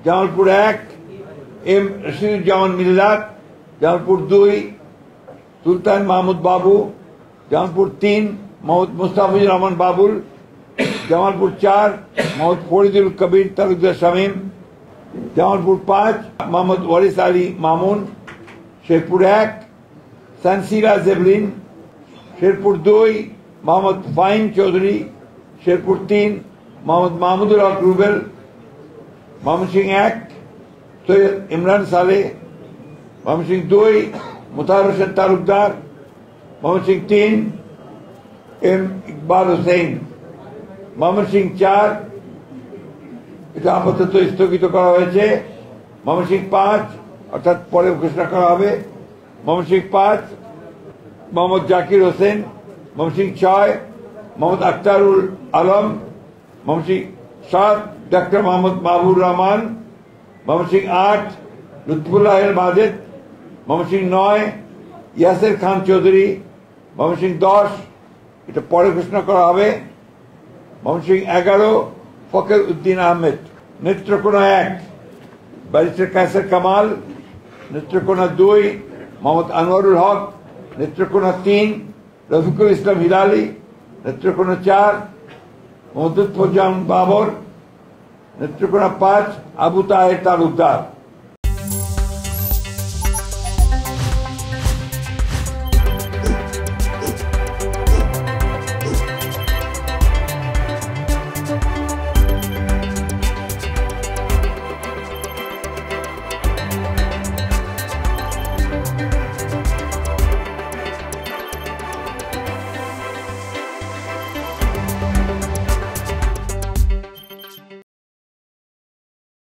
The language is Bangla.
জামালপুর 1 এম রশিদুজ্জামান মিল্লাত, জামালপুর 2 সুলতান মাহমুদ বাবু, জামালপুর 3 মোহাম্মদ মুস্তাফিজুর রহমান বাবুল, জামালপুর 4 মোহাম্মদ ফরিদুল কবির তালুকদার শামীম, জামালপুর 5 মোহাম্মদ ওয়ারিস আলী মামুন, শেরপুর 1 সানসিরা জেবলিন, শেরপুর 2 মোহাম্মদ ফাহিম চৌধুরী, শেরপুর 3 মোহাম্মদ মাহমুদুল হক রুবেল, ময়মনসিংহ 1 সৈয়দ ইমরান সালেহ, ময়মনসিংহ 2 মুতাহার হোসেন তালুকদার, ময়মনসিংহ 3 এম ইকবাল হোসেন, ময়মনসিংহ 4 এটা আপাতত স্থগিত করা হয়েছে, ময়মনসিংহ 5 অর্থাৎ পরে ঘোষণা করা হবে, ময়মনসিংহ 5 মোহাম্মদ জাকির হোসেন, ময়মনসিংহ 6 মোহাম্মদ আখতারুল আলম, ময়মনসিংহ 7 ডাক্তার মোহাম্মদ মাহবুর রহমান, ময়মনসিংহ 8 লুৎফুল্লাহ মাজেদ, ময়মনসিংহ 9 ইয়াসের খান চৌধুরী, ময়মনসিংহ 10 এটা পরে ঘোষণা করা হবে, ময়মনসিংহ 11 ফকির উদ্দিন আহমেদ, নেত্রকোনা 1 ব্যারিস্টার কায়সার কামাল, নেত্রকোনা 2 মোহাম্মদ আনোয়ারুল হক, নেত্রকোনা 3 রফিকুল ইসলাম হিলালি, নেত্রকোনা 4 মোহাম্মদ লুৎফুজ্জামান বাবর, নেত্রকোনা 5 আবু তাহের তালুকদার।